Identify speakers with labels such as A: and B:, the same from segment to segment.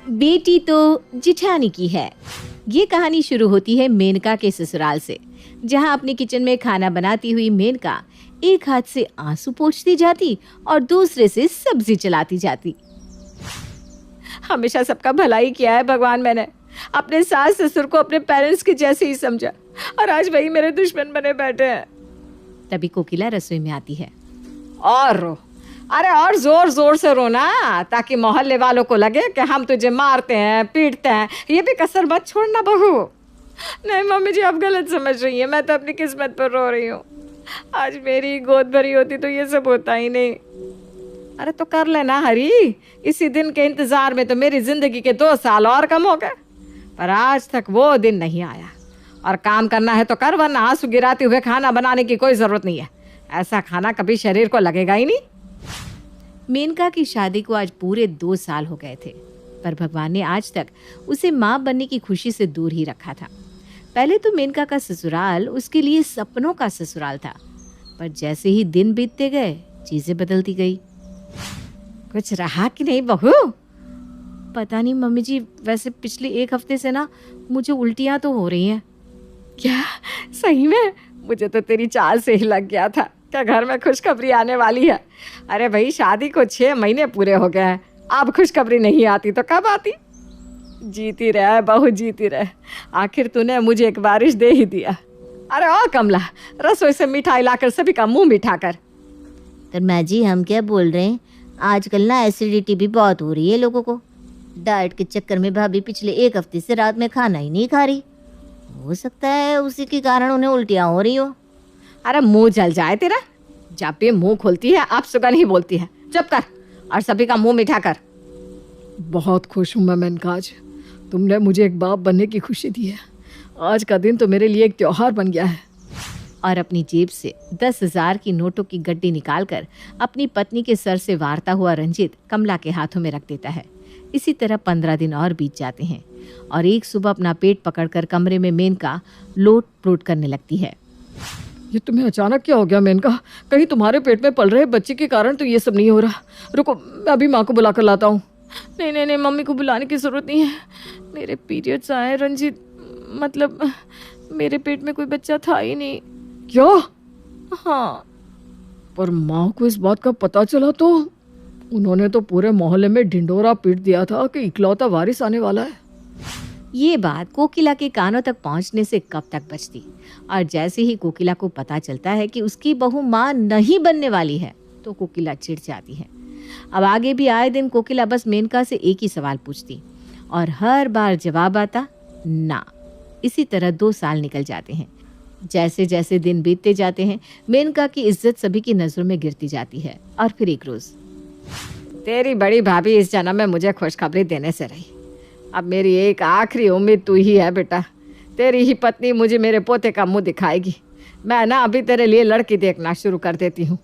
A: बेटी तो जिठानी की है। ये कहानी शुरू होती है मेनका के ससुराल से, जहां अपने किचन में खाना बनाती हुई मेनका एक हाथ से आंसू पोंछती जाती और दूसरे से सब्जी चलाती जाती। हमेशा सबका भला ही किया है भगवान, मैंने अपने सास ससुर को अपने पेरेंट्स के जैसे ही समझा और आज वही मेरे दुश्मन बने बैठे हैं। तभी कोकिला रसोई में आती है। और रो, अरे और जोर जोर से रोना, ताकि मोहल्ले वालों को लगे कि हम तुझे मारते हैं पीटते हैं। ये भी कसर मत छोड़ना बहू। नहीं मम्मी जी, आप गलत समझ रही हैं, मैं तो अपनी किस्मत पर रो रही हूँ। आज मेरी गोद भरी होती तो ये सब होता ही नहीं। अरे तो कर लेना हरी, इसी दिन के इंतजार में तो मेरी जिंदगी के 2 साल और कम हो गए, पर आज तक वो दिन नहीं आया। और काम करना है तो कर, वरना आंसू गिराते हुए खाना बनाने की कोई जरूरत नहीं है। ऐसा खाना कभी शरीर को लगेगा ही नहीं। मेनका की शादी को आज पूरे 2 साल हो गए थे, पर भगवान ने आज तक उसे माँ बनने की खुशी से दूर ही रखा था। पहले तो मेनका का ससुराल उसके लिए सपनों का ससुराल था, पर जैसे ही दिन बीतते गए चीजें बदलती गई। कुछ रहा कि नहीं बहू? पता नहीं मम्मी जी, वैसे पिछले 1 हफ्ते से ना मुझे उल्टियाँ तो हो रही हैं। क्या सही में? मुझे तो तेरी चाल से ही लग गया था क्या घर में खुशखबरी आने वाली है। अरे भाई, शादी को 6 महीने पूरे हो गए हैं, अब खुशखबरी नहीं आती तो कब आती? जीती रहे बहू, जीती रहे। आखिर तूने मुझे एक बारिश दे ही दिया। अरे ओ कमला, रसोई से मिठाई लाकर सभी का मुंह मिठा कर।
B: पर माँ जी, हम क्या बोल रहे हैं, आजकल ना एसिडिटी भी बहुत हो रही है लोगों को। डाइट के चक्कर में भाभी पिछले 1 हफ्ते से रात में खाना ही नहीं खा रही। हो सकता है उसी के कारण उन्हें उल्टियाँ हो रही हो।
A: अरे मुंह जल जाए तेरा, जब भी मुंह खोलती है आप सुगन ही बोलती है। चुप कर और सभी का मुंह मिठा कर।
C: बहुत खुश हूँ मैं मेनका, आज तुमने मुझे एक बाप बनने की खुशी दी है। आज का दिन तो मेरे लिए एक त्योहार बन गया है।
A: और अपनी जेब से 10,000 की नोटों की गड्डी निकालकर अपनी पत्नी के सर से वारता हुआ रंजीत कमला के हाथों में रख देता है। इसी तरह 15 दिन और बीत जाते हैं और एक सुबह अपना पेट पकड़कर कमरे में मेनका लोट पोट करने लगती है।
C: ये तुम्हें अचानक क्या हो गया मेनका? कहीं तुम्हारे पेट में पल रहे बच्चे के कारण तो ये सब नहीं हो रहा? रुको, मैं अभी माँ को बुला कर लाता हूँ।
A: नहीं नहीं नहीं, मम्मी को बुलाने की जरूरत नहीं है। मेरे पीरियड्स आए रंजीत, मतलब मेरे पेट में कोई बच्चा था ही नहीं।
C: क्या?
A: हाँ।
C: पर माँ को इस बात का पता चला तो उन्होंने तो पूरे मोहल्ले में ढिंडोरा पीट दिया था कि इकलौता वारिस आने वाला है।
A: ये बात कोकिला के कानों तक पहुंचने से कब तक बचती, और जैसे ही कोकिला को पता चलता है कि उसकी बहू माँ नहीं बनने वाली है तो कोकिला चिढ़ जाती है। अब आगे भी आए दिन कोकिला बस मेनका से एक ही सवाल पूछती और हर बार जवाब आता ना। इसी तरह 2 साल निकल जाते हैं। जैसे जैसे दिन बीतते जाते हैं मेनका की इज्जत सभी की नजरों में गिरती जाती है। और फिर एक रोज, तेरी बड़ी भाभी इस जन्म में मुझे खुशखबरी देने से रही। अब मेरी एक आखिरी उम्मीद तू ही है बेटा। तेरी ही पत्नी मुझे मेरे पोते का मुंह दिखाएगी। मैं ना अभी तेरे लिए लड़की देखना शुरू कर देती हूँ।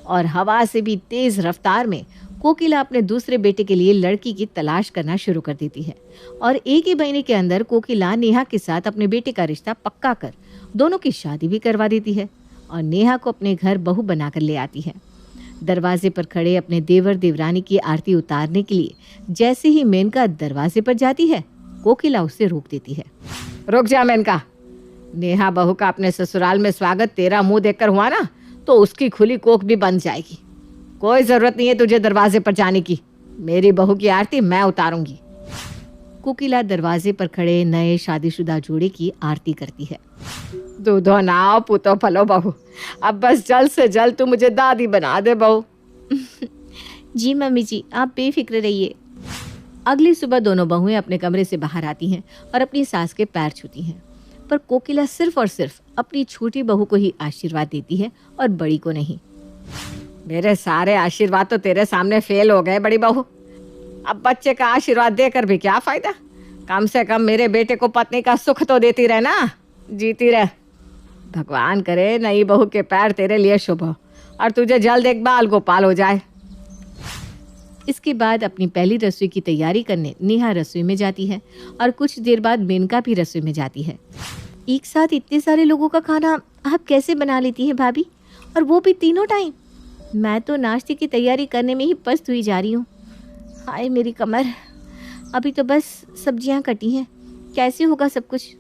A: और हवा से भी तेज रफ्तार में कोकिला अपने दूसरे बेटे के लिए लड़की की तलाश करना शुरू कर देती है। और एक ही महीने के अंदर कोकिला नेहा के साथ अपने बेटे का रिश्ता पक्का कर दोनों की शादी भी करवा देती है और नेहा को अपने घर बहू बनाकर ले आती है। दरवाजे पर खड़े अपने देवर देवरानी की आरती उतारने के लिए जैसे ही मेनका दरवाजे पर जाती है कोकिला उसे रोक देती है। रुक जा मेनका, नेहा बहू का अपने ससुराल में स्वागत तेरा मुंह देखकर हुआ ना तो उसकी खुली कोख भी बन जाएगी। कोई जरूरत नहीं है तुझे दरवाजे पर जाने की। मेरी बहू की आरती मैं उतारूंगी। कोकिला दरवाजे पर खड़े नए शादीशुदा जोड़े की आरती करती है। दूधो नाव पुतो फलो बहू, अब बस जल्द से जल्द तू मुझे दादी बना दे बहू।
B: जी मम्मी जी, आप बेफिक्र रहिए।
A: अगली सुबह दोनों बहुएं अपने कमरे से बाहर आती हैं और अपनी सास के पैर छूती हैं, पर कोकिला सिर्फ और सिर्फ अपनी छोटी बहू को ही आशीर्वाद देती है और बड़ी को नहीं। मेरे सारे आशीर्वाद तो तेरे सामने फेल हो गए बड़ी बहू। अब बच्चे का आशीर्वाद देकर भी क्या फायदा? कम से कम मेरे बेटे को पत्नी का सुख तो देती रहे ना, जीती रहे। भगवान करे नई बहू के पैर तेरे लिए शुभ हो और तुझे जल्द एक बाल गोपाल हो जाए। इसके बाद अपनी पहली रसोई की तैयारी करने नेहा रसोई में जाती है और कुछ देर बाद मेनका भी रसोई में जाती है।
B: एक साथ इतने सारे लोगों का खाना आप कैसे बना लेती हैं भाभी, और वो भी तीनों टाइम? मैं तो नाश्ते की तैयारी करने में ही पस्त हुई जा रही हूँ। हाय मेरी कमर,
A: अभी तो बस सब्जियां कटी हैं, कैसे होगा सब कुछ?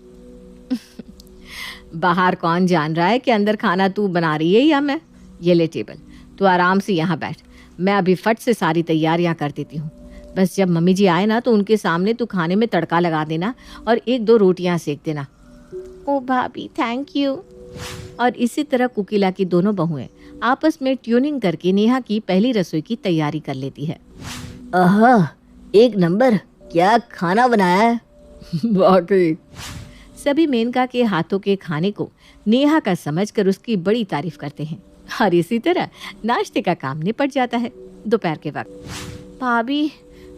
A: बाहर कौन जान रहा है कि अंदर खाना तू बना रही है या मैं? ये ले टेबल, तू आराम से यहाँ बैठ, मैं अभी फट से सारी तैयारियां कर देती हूँ। बस जब मम्मी जी आए ना तो उनके सामने तू खाने में तड़का लगा देना और 1-2 रोटियां सेक देना।
B: ओ भाभी, थैंक यू।
A: और इसी तरह कोकिला की दोनों बहुएं आपस में ट्यूनिंग करके नेहा की पहली रसोई की तैयारी कर लेती है।
B: आहा, एक नंबर, क्या खाना बनाया है।
C: वाकई।
A: सभी मेनका के हाथों के खाने को नेहा का समझकर उसकी बड़ी तारीफ करते हैं और इसी तरह नाश्ते का काम निपट जाता है। दोपहर के वक्त
B: भाभी,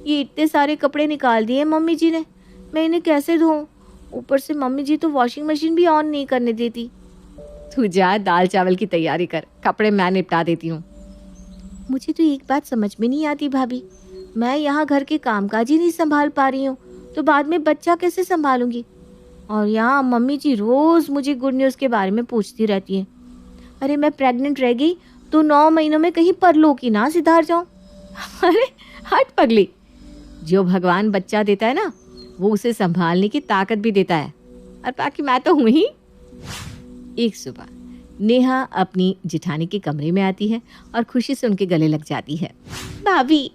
B: ये इतने सारे कपड़े निकाल दिए मम्मी जी ने, मैं इन्हें कैसे धोऊं? ऊपर से मम्मी जी तो वॉशिंग मशीन भी ऑन नहीं करने देती।
A: तू जा दाल चावल की तैयारी कर, कपड़े मैं निपटा देती हूँ।
B: मुझे तो एक बात समझ में नहीं आती भाभी, मैं यहाँ घर के कामकाज ही नहीं संभाल पा रही हूँ तो बाद में बच्चा कैसे संभालूंगी? और यहाँ मम्मी जी रोज मुझे गुड न्यूज़ के बारे में पूछती रहती हैं। अरे मैं प्रेग्नेंट रह गई तो 9 महीनों में कहीं परलोक ही ना सिधार जाऊं।
A: अरे हट पगली, जो भगवान बच्चा देता है ना वो उसे संभालने की ताकत भी देता है, और बाकी मैं तो हूँ ही। एक सुबह नेहा अपनी जिठानी के कमरे में आती है और खुशी से उनके गले लग जाती है।
B: भाभी,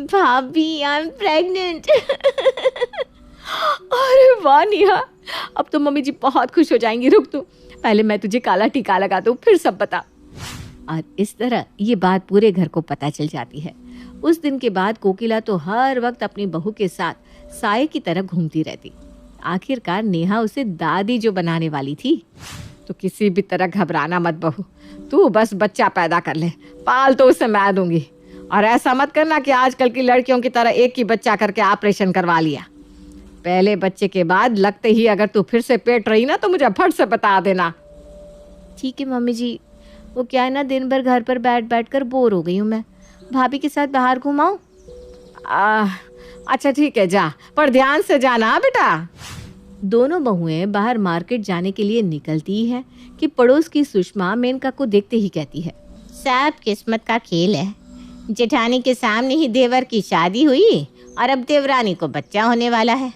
B: भाभी, आई एम प्रेग्नेंट।
A: अरे वाह नेहा, अब तो मम्मी जी बहुत खुश हो जाएंगी। रुक तू, पहले मैं तुझे काला टीका लगा दूं, फिर सब बता। और इस तरह ये बात पूरे घर को पता चल जाती है। उस दिन के बाद कोकिला तो हर वक्त अपनी बहू के साथ साए की तरह घूमती रहती। आखिरकार नेहा उसे दादी जो बनाने वाली थी। तो किसी भी तरह घबराना मत बहू, तू बस बच्चा पैदा कर ले, पाल तो उसे मैं दूंगी। और ऐसा मत करना कि आजकल की लड़कियों की तरह एक ही बच्चा करके ऑपरेशन करवा लिया। पहले बच्चे के बाद लगते ही अगर तू फिर से पेट रही ना तो मुझे फट से बता देना।
B: ठीक है मम्मी जी, वो क्या है ना, दिन भर घर पर बैठ बैठ कर बोर हो गई हूँ मैं, भाभी के साथ बाहर घुमाऊं?
A: अच्छा ठीक है, जा, पर ध्यान से जाना बेटा। दोनों बहुएं बाहर मार्केट जाने के लिए निकलती हैं कि पड़ोस की सुषमा मेनका को देखते ही कहती है,
B: सब किस्मत का खेल है, जेठानी के सामने ही देवर की शादी हुई और अब देवरानी को बच्चा होने वाला है।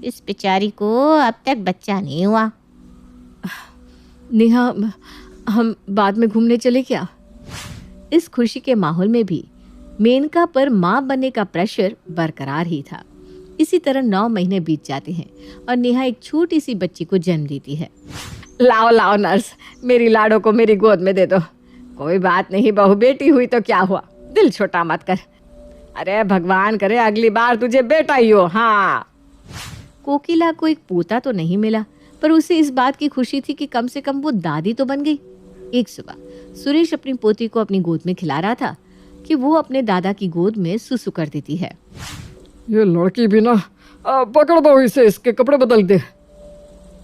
B: इस बेचारी को अब तक बच्चा नहीं हुआ।
A: नेहा, हम बाद में घूमने चले क्या? इस खुशी के माहौल में भी मेनका पर माँ बनने का प्रेशर बरकरार ही था। इसी तरह 9 महीने बीत जाते हैं और नेहा एक छोटी सी बच्ची को जन्म देती है। लाओ लाओ नर्स, मेरी लाडो को मेरी गोद में दे दो। कोई बात नहीं बहू, बेटी हुई तो क्या हुआ, दिल छोटा मत कर। अरे भगवान करे अगली बार तुझे बेटा ही हो। हाँ, कोकिला को एक पोता तो नहीं मिला, पर उसे इस बात की खुशी थी कि कम से कम वो दादी तो बन गई। एक सुबह सुरेश अपनी पोती को अपनी गोद में खिला रहा था कि वो अपने दादा की गोद में सुसु कर देती है।
C: ये लड़की भी ना, पकड़ दो इसे, इसके कपड़े बदल दे।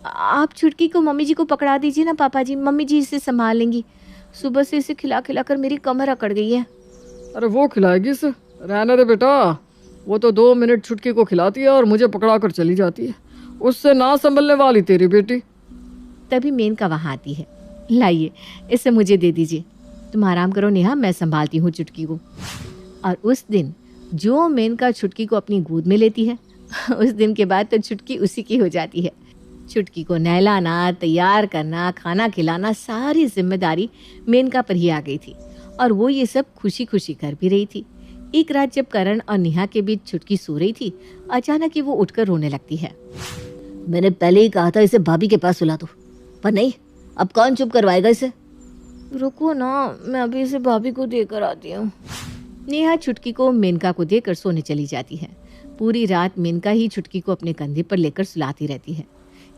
B: आप छुटकी को मम्मी जी को पकड़ा दीजिए ना पापा जी, मम्मी जी इसे संभाल लेंगी। सुबह से इसे खिला खिला कर मेरी कमर अकड़ गई है।
C: अरे वो खिलाएगी इसे, रहने दे बेटा। वो तो 2 मिनट छुटकी को खिलाती है और मुझे पकड़ा कर चली जाती है। उससे ना संभलने वाली तेरी बेटी।
A: तभी मेनका वहाँ आती है। लाइए, इसे मुझे दे दीजिए। तुम आराम करो नेहा, मैं संभालती हूँ चुटकी को। और उस दिन जो मेनका छुटकी को अपनी गोद में लेती है, उस दिन के बाद तो छुटकी उसी की हो जाती है। छुटकी को नहलाना, तैयार करना, खाना खिलाना, सारी जिम्मेदारी मेनका पर ही आ गई थी और वो ये सब खुशी खुशी कर भी रही थी। एक रात जब करण और नेहा के बीच छुटकी सो रही थी, अचानक ही वो उठकर रोने लगती है।
B: मैंने पहले ही कहा था इसे भाभी के पास सुला दो, पर नहीं, अब कौन चुप करवाएगा इसे? रुको ना, मैं अभी इसे भाभी को देकर आती हूँ।
A: नेहा छुटकी को मेनका को देकर सोने चली जाती है। पूरी रात मेनका ही छुटकी को अपने कंधे पर लेकर सुलाती रहती है।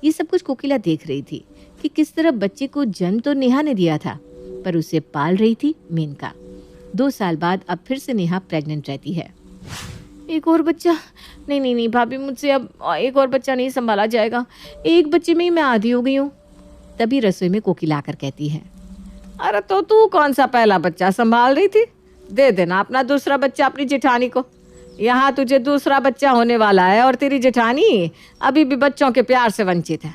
A: ये सब कुछ कोकिला देख रही थी कि किस तरह बच्चे को जन्म तो नेहा ने दिया था, पर उसे पाल रही थी मेनका। 2 साल बाद अब फिर से नेहा प्रेग्नेंट रहती है।
B: एक और बच्चा? नहीं नहीं नहीं भाभी, मुझसे अब एक और बच्चा नहीं संभाला जाएगा, एक बच्चे में ही मैं आधी हो गई हूँ।
A: तभी रसोई में कोकिला आकर कहती है, अरे तो तू कौन सा पहला बच्चा संभाल रही थी? दे देना अपना दूसरा बच्चा अपनी जेठानी को। यहाँ तुझे दूसरा बच्चा होने वाला है और तेरी जेठानी अभी भी बच्चों के प्यार से वंचित है।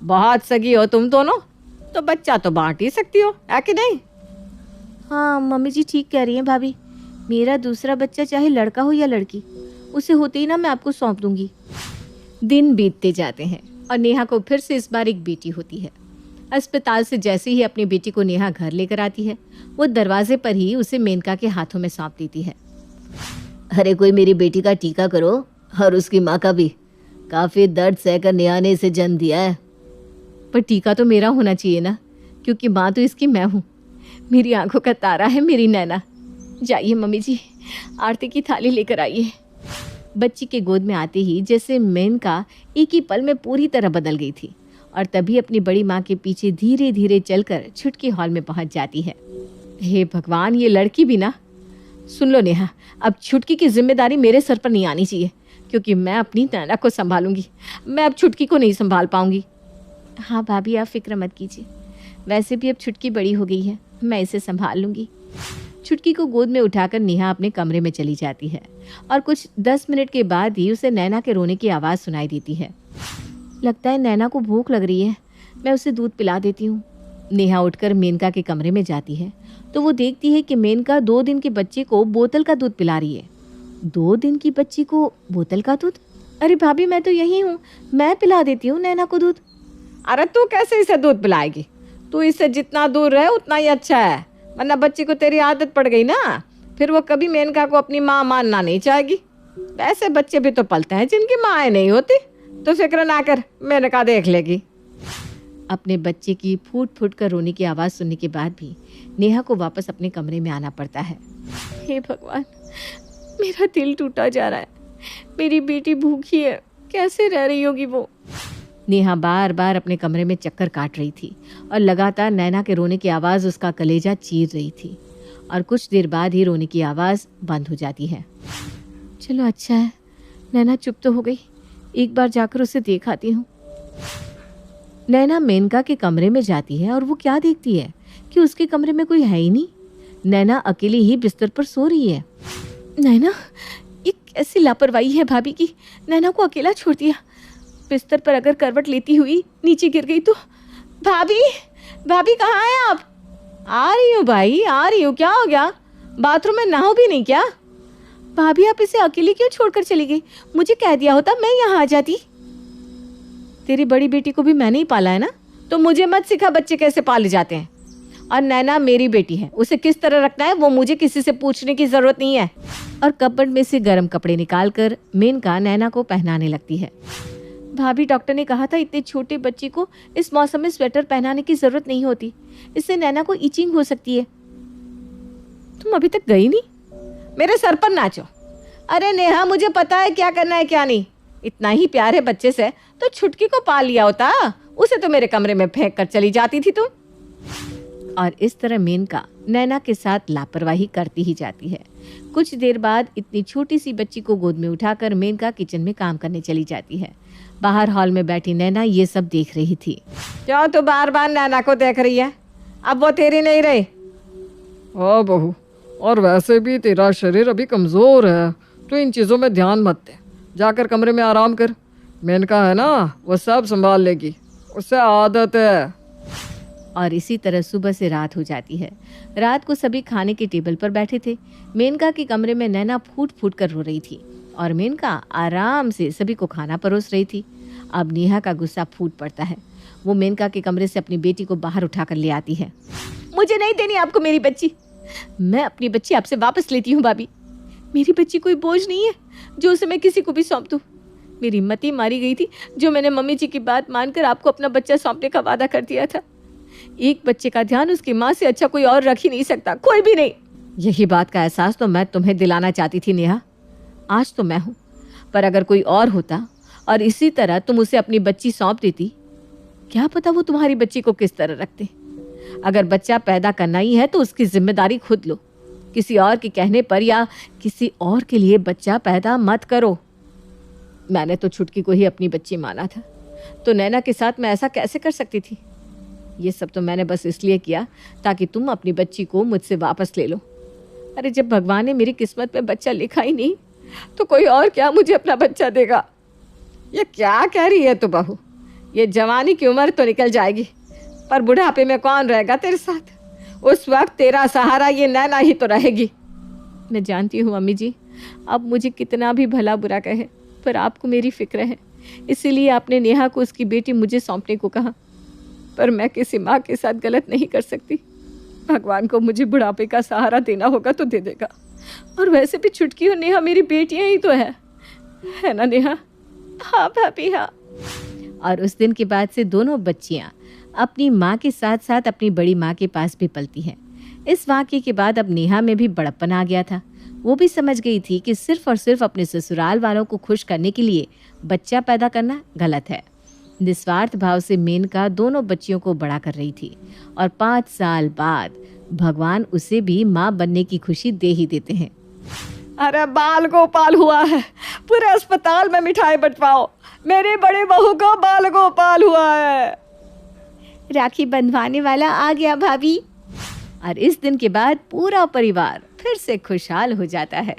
A: बहुत सगी हो तुम दोनों, तो बच्चा तो बांट ही सकती हो, है कि नहीं?
B: हाँ मम्मी जी ठीक कह रही हैं भाभी,
A: मेरा दूसरा बच्चा चाहे लड़का हो या लड़की, उसे होते ही ना मैं आपको सौंप दूंगी। दिन बीतते जाते हैं और नेहा को फिर से इस बार एक बेटी होती है। अस्पताल से जैसे ही अपनी बेटी को नेहा घर लेकर आती है, वो दरवाजे पर ही उसे मेनका के हाथों में सौंप देती है।
B: अरे कोई मेरी बेटी का टीका करो, और उसकी माँ का भी। काफ़ी दर्द सहकर नेहा ने इसे जन्म दिया है।
A: पर टीका तो मेरा होना चाहिए ना, क्योंकि माँ तो इसकी मैं हूँ। मेरी आंखों का तारा है मेरी नैना। जाइए मम्मी जी, आरती की थाली लेकर आइए। बच्ची के गोद में आते ही जैसे मेनका एक ही पल में पूरी तरह बदल गई थी और तभी अपनी बड़ी माँ के पीछे धीरे धीरे चलकर छुटकी हॉल में पहुंच जाती है। हे भगवान, ये लड़की भी ना। सुन लो नेहा, अब छुटकी की जिम्मेदारी मेरे सर पर नहीं आनी चाहिए, क्योंकि मैं अपनी नैना को संभालूंगी। मैं अब छुटकी को नहीं संभाल पाऊंगी। हाँ भाभी, आप फिक्र मत कीजिए, वैसे भी अब छुटकी बड़ी हो गई है, मैं इसे संभाल लूंगी। छुटकी को गोद में उठाकर नेहा अपने कमरे में चली जाती है और कुछ 10 मिनट के बाद ही उसे नैना के रोने की आवाज़ सुनाई देती है। लगता है नैना को भूख लग रही है, मैं उसे दूध पिला देती हूँ। नेहा उठकर मेनका के कमरे में जाती है तो वो देखती है कि मेनका 2 दिन के बच्चे को बोतल का दूध पिला रही है। 2 दिन की बच्ची को बोतल का दूध? अरे भाभी, मैं तो यही हूँ, मैं पिला देती हूँ नैना को दूध।
C: अरे तू कैसे इसे दूध पिलाएगी? तू इससे जितना दूर रहे उतना ही अच्छा है, वरना बच्ची को तेरी आदत पड़ गई ना, फिर वो कभी मेनका को अपनी माँ मानना नहीं चाहेगी। वैसे बच्चे भी तो पलते हैं जिनकी माँ नहीं होती, तो फिक्र ना कर, मेनका देख लेगी।
A: अपने बच्चे की फूट फूट कर रोने की आवाज़ सुनने के बाद भी नेहा को वापस अपने कमरे में आना पड़ता है। हे भगवान, मेरा दिल टूटा जा रहा है। मेरी बेटी भूखी है, कैसे रह रही होगी वो। नेहा बार बार अपने कमरे में चक्कर काट रही थी और लगातार नैना के रोने की आवाज़ उसका कलेजा चीर रही थी और कुछ देर बाद ही रोने की आवाज़ बंद हो जाती है। चलो अच्छा है, नैना चुप तो हो गई, एक बार जाकर उसे देख आती हूँ। नैना मेनका के कमरे में जाती है और वो क्या देखती है कि उसके कमरे में कोई है ही नहीं। नैना अकेली ही बिस्तर पर सो रही है। नैना, ये कैसी लापरवाही है भाभी की, नैना को अकेला छोड़ दिया। बिस्तर पर अगर करवट लेती हुई नीचे गिर गई तो। भाभी, भाभी कहाँ हैं आप? आ रही हूँ भाई, आ रही हूँ। क्या हो गया? बाथरूम में नहाओ भी नहीं क्या? भाभी, आप इसे अकेली क्यों छोड़कर चली गई? मुझे कह दिया होता, मैं यहाँ आ जाती। तेरी बड़ी बेटी को भी मैंने ही पाला है ना, तो मुझे मत सिखा बच्चे कैसे पाले जाते हैं। और नैना मेरी बेटी है, उसे किस तरह रखना है वो मुझे किसी से पूछने की जरूरत नहीं है। और कपबोर्ड में से गर्म कपड़े निकालकर मेनका नैना को पहनाने लगती है। भाभी, डॉक्टर ने कहा था इतने छोटे बच्चे को इस मौसम में स्वेटर पहनाने की जरूरत नहीं होती, इससे नैना को इचिंग हो सकती है। तुम अभी तक गई नहीं? मेरे सर पर नाचो। अरे नेहा, मुझे पता है क्या करना है क्या नहीं। इतना ही प्यार है बच्चे से तो छुटकी को पाल लिया होता, उसे तो मेरे कमरे में फेंक कर चली जाती थी तुम। और इस तरह मेनका नैना के साथ लापरवाही करती ही जाती है। कुछ देर बाद इतनी छोटी सी बच्ची को गोद में उठाकर मेनका किचन में काम करने चली जाती है। बाहर हॉल में बैठी नैना ये सब देख रही थी।
C: क्यों तू बार बार नैना को देख रही है? अब वो तेरी नहीं रही। ओ बहू, और वैसे भी तेरा शरीर अभी कमज़ोर है, तो इन चीज़ों में ध्यान मत दे, जाकर कमरे में आराम कर। मेनका है ना, वो सब संभाल लेगी, उससे आदत है।
A: और इसी तरह सुबह से रात हो जाती है। रात को सभी खाने के टेबल पर बैठे थे। मेनका के कमरे में नैना फूट फूट कर रो रही थी और मेनका आराम से सभी को खाना परोस रही थी। अब नेहा का गुस्सा फूट पड़ता है। वो मेनका के कमरे से अपनी बेटी को बाहर उठाकर ले आती है। मुझे नहीं देनी आपको मेरी बच्ची, मैं अपनी बच्ची आपसे वापस लेती हूँ भाभी। मेरी बच्ची कोई बोझ नहीं है जो उसे मैं किसी को भी सौंप दूँ। मेरी मती मारी गई थी जो मैंने मम्मी जी की बात मानकर आपको अपना बच्चा सौंपने का वादा कर दिया था। एक बच्चे का ध्यान उसकी माँ से अच्छा कोई और रख ही नहीं सकता, कोई भी नहीं। यही बात का एहसास तो मैं तुम्हें दिलाना चाहती थी नेहा। आज तो मैं हूँ, पर अगर कोई और होता और इसी तरह तुम उसे अपनी बच्ची सौंप देती, क्या पता वो तुम्हारी बच्ची को किस तरह रखते। अगर बच्चा पैदा करना ही है तो उसकी जिम्मेदारी खुद लो। किसी और के कहने पर या किसी और के लिए बच्चा पैदा मत करो। मैंने तो छुटकी को ही अपनी बच्ची माना था, तो नैना के साथ मैं ऐसा कैसे कर सकती थी? ये सब तो मैंने बस इसलिए किया ताकि तुम अपनी बच्ची को मुझसे वापस ले लो। अरे जब भगवान ने मेरी किस्मत में बच्चा लिखा ही नहीं, तो कोई और क्या मुझे अपना बच्चा देगा? ये क्या कह रही है तू बहू? ये जवानी की उम्र तो निकल जाएगी, पर बुढ़ापे में कौन रहेगा तेरे साथ? उस वक्त तेरा सहारा ये नैना ही तो रहेगी। मैं जानती हूँ अम्मी जी, आप मुझे कितना भी भला बुरा कहे, पर आपको मेरी फिक्र है, इसीलिए आपने नेहा को उसकी बेटी मुझे सौंपने को कहा। पर मैं किसी माँ के साथ गलत नहीं कर सकती। भगवान को मुझे बुढ़ापे का सहारा देना होगा तो दे देगा। और वैसे भी छुटकी और नेहा मेरी बेटियां ही तो है ना नेहा?
B: हाँ भाभी हाँ।
A: और उस दिन के बाद से दोनों बच्चियां अपनी माँ के साथ साथ अपनी बड़ी माँ के पास भी पलती हैं। इस वाक़ये के बाद अब नेहा में भी बड़प्पन आ गया था। वो भी समझ गई थी कि सिर्फ और सिर्फ अपने ससुराल वालों को खुश करने के लिए बच्चा पैदा करना गलत है। निस्वार्थ भाव से मेनका दोनों बच्चियों को बड़ा कर रही थी और 5 साल बाद भगवान उसे भी माँ बनने की खुशी दे ही देते हैं।
C: अरे बाल गोपाल हुआ है, पूरे अस्पताल में मिठाई बंटवाओ, मेरी बड़ी बहू को बाल गोपाल हुआ है।
B: राखी बंधवाने वाला आ गया भाभी।
A: और इस दिन के बाद पूरा परिवार फिर से खुशहाल हो जाता है।